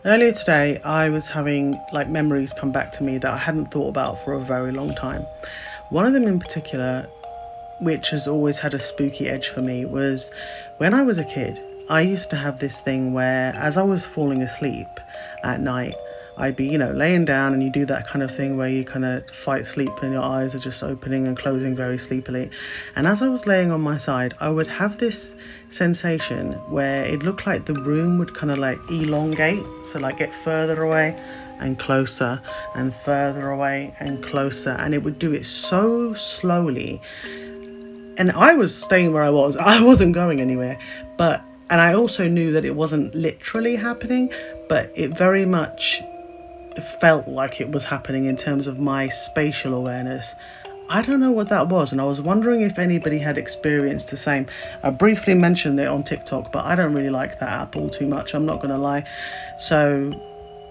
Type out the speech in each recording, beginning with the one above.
Earlier today, I was having memories come back to me that I hadn't thought about for a very long time. One of them in particular, which has always had a spooky edge for me, was when I was a kid. I used to have this thing where, as I was falling asleep at night, I'd be, laying down, and you do that kind of thing where you kind of fight sleep and your eyes are just opening and closing very sleepily. And as I was laying on my side, I would have this sensation where it looked like the room would kind of elongate, so get further away and closer and further away and closer, and it would do it so slowly. And I was staying where I wasn't going anywhere, and I also knew that it wasn't literally happening, but it very much felt like it was happening in terms of my spatial awareness. I don't know what that was, and I was wondering if anybody had experienced the same. I briefly mentioned it on TikTok, but I don't really like that app all too much, I'm not gonna lie. So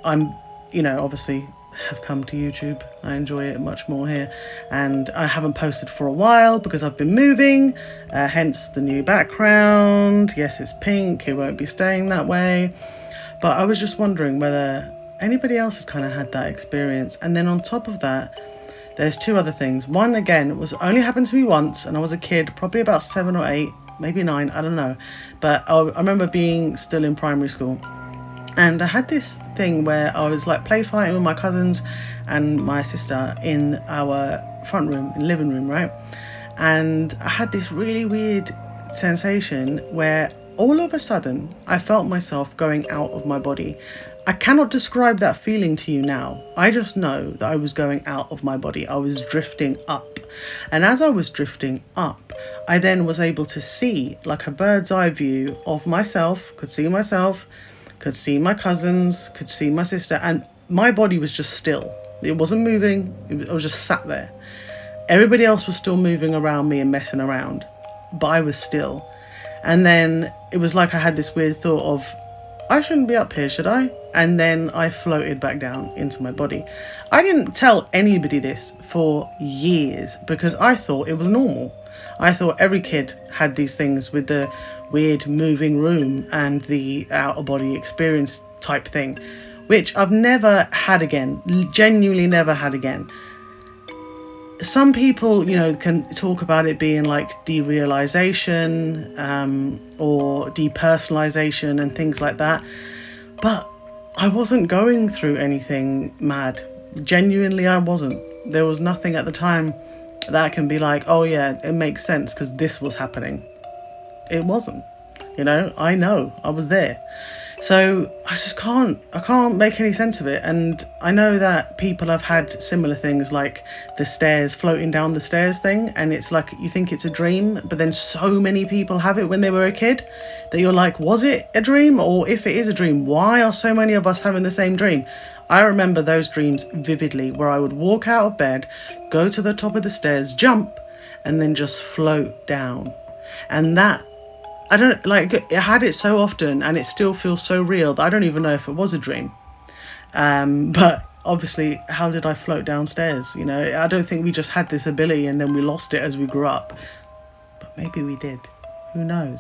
I'm, obviously have come to YouTube. I enjoy it much more here, and I haven't posted for a while because I've been moving, hence the new background. Yes, it's pink, it won't be staying that way, but I was just wondering whether anybody else had kind of had that experience. And then on top of that, there's two other things. One, again, was only happened to me once, and I was a kid, probably about 7 or 8, maybe 9, I don't know, but I remember being still in primary school. And I had this thing where I was play fighting with my cousins and my sister in our front room, in living room, right? And I had this really weird sensation where all of a sudden I felt myself going out of my body. I cannot describe that feeling to you now. I just know that I was going out of my body. I was drifting up. And as I was drifting up, I then was able to see a bird's eye view of myself, could see my cousins, could see my sister, and my body was just still. It wasn't moving, I was just sat there. Everybody else was still moving around me and messing around, but I was still. And then it was I had this weird thought of, I shouldn't be up here, should I? And then I floated back down into my body. I didn't tell anybody this for years because I thought it was normal. I thought every kid had these things with the weird moving room and the out of body experience type thing, which I've never had again, genuinely never had again. Some people, can talk about it being derealization or depersonalization and things like that. But I wasn't going through anything mad. Genuinely, I wasn't. There was nothing at the time that can be oh yeah, it makes sense because this was happening. It wasn't. I know I was there. So I can't make any sense of it. And I know that people have had similar things like the stairs, floating down the stairs thing. And it's you think it's a dream, but then so many people have it when they were a kid that you're was it a dream? Or if it is a dream, why are so many of us having the same dream? I remember those dreams vividly, where I would walk out of bed, go to the top of the stairs, jump, and then just float down. And that, I don't I had it so often, and it still feels so real that I don't even know if it was a dream. But obviously, how did I float downstairs? I don't think we just had this ability and then we lost it as we grew up. But maybe we did. Who knows?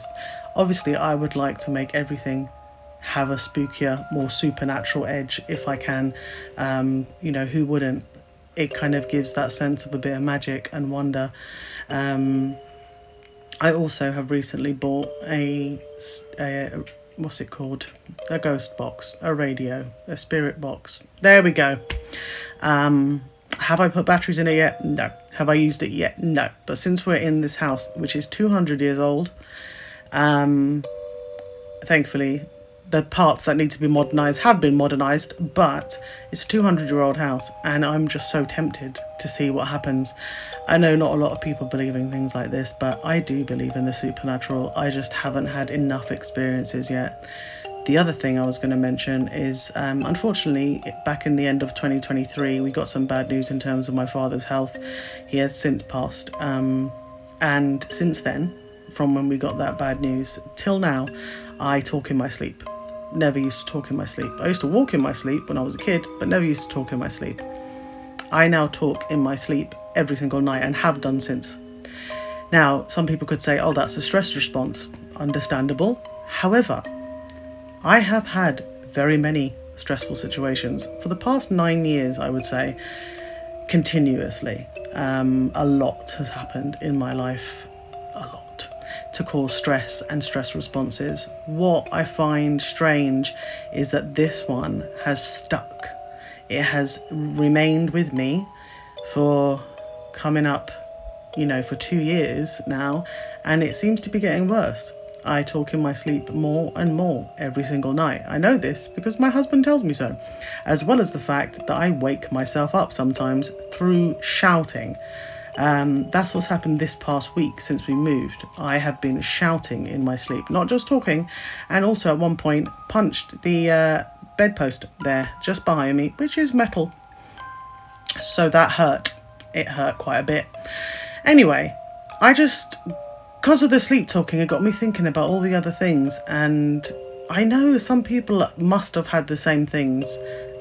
Obviously, I would like to make everything have a spookier, more supernatural edge if I can. Who wouldn't? It kind of gives that sense of a bit of magic and wonder. I also have recently bought a what's it called? A ghost box, a radio, a spirit box. There we go. Have I put batteries in it yet? No. Have I used it yet? No. But since we're in this house, which is 200 years old, thankfully, the parts that need to be modernised have been modernised, but it's a 200-year-old house, and I'm just so tempted to see what happens. I know not a lot of people believe in things like this, but I do believe in the supernatural. I just haven't had enough experiences yet. The other thing I was going to mention is, unfortunately, back in the end of 2023, we got some bad news in terms of my father's health. He has since passed. And since then, from when we got that bad news till now, I talk in my sleep. Never used to talk in my sleep. I used to walk in my sleep when I was a kid, but never used to talk in my sleep. I now talk in my sleep every single night and have done since. Now, some people could say, oh, that's a stress response. Understandable. However, I have had very many stressful situations for the past 9 years, I would say, continuously. A lot has happened in my life, a lot, to cause stress and stress responses. What I find strange is that this one has stuck. It has remained with me for coming up, for 2 years now, and it seems to be getting worse. I talk in my sleep more and more every single night. I know this because my husband tells me so, as well as the fact that I wake myself up sometimes through shouting. That's what's happened this past week since we moved. I have been shouting in my sleep, not just talking, and also at one point punched the bedpost there just behind me, which is metal. So that hurt. It hurt quite a bit. Anyway, because of the sleep talking, it got me thinking about all the other things, and I know some people must have had the same things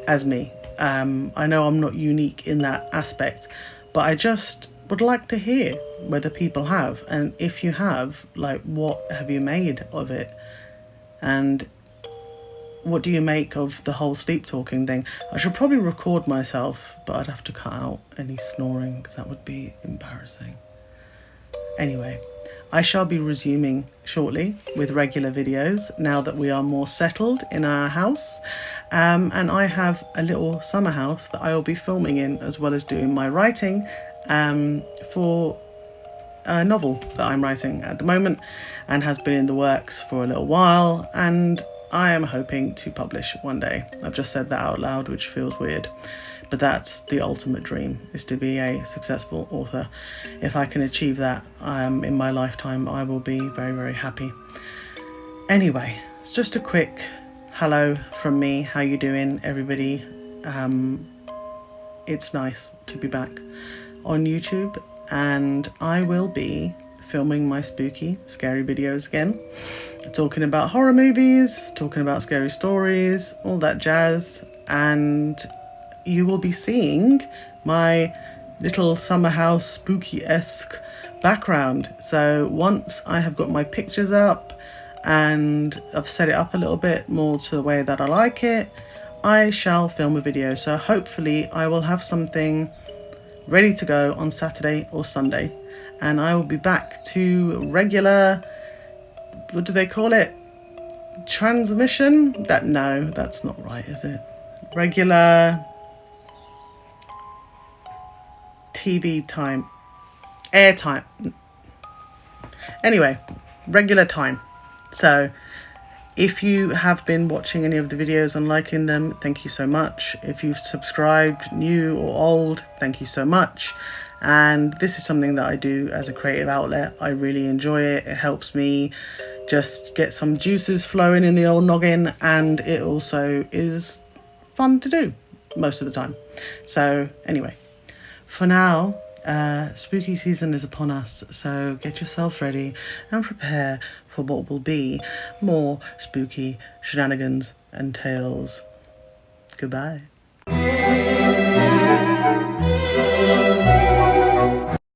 as me. I know I'm not unique in that aspect, but I just would like to hear whether people have, and if you have, what have you made of it, and what do you make of the whole sleep talking thing? I should probably record myself, but I'd have to cut out any snoring because that would be embarrassing. Anyway, I shall be resuming shortly with regular videos now that we are more settled in our house. And I have a little summer house that I will be filming in, as well as doing my writing for a novel that I'm writing at the moment and has been in the works for a little while, and I am hoping to publish one day. I've just said that out loud, which feels weird, but that's the ultimate dream, is to be a successful author. If I can achieve that in my lifetime, I will be very, very happy. Anyway, it's just a quick hello from me. How you doing, everybody? It's nice to be back on YouTube, and I will be filming my spooky, scary videos again, talking about horror movies, talking about scary stories, all that jazz, and you will be seeing my little summer house spooky-esque background. So once I have got my pictures up and I've set it up a little bit more to the way that I like it, I shall film a video. So hopefully I will have something ready to go on Saturday or Sunday, and I will be back to regular, what do they call it? Transmission? No, that's not right, is it? Regular TV time. Airtime. Anyway, regular time. So if you have been watching any of the videos and liking them, thank you so much. If you've subscribed, new or old, thank you so much. And this is something that I do as a creative outlet. I really enjoy it. It helps me just get some juices flowing in the old noggin, and it also is fun to do most of the time. So anyway, for now, spooky season is upon us, so get yourself ready and prepare for what will be more spooky shenanigans and tales. Goodbye.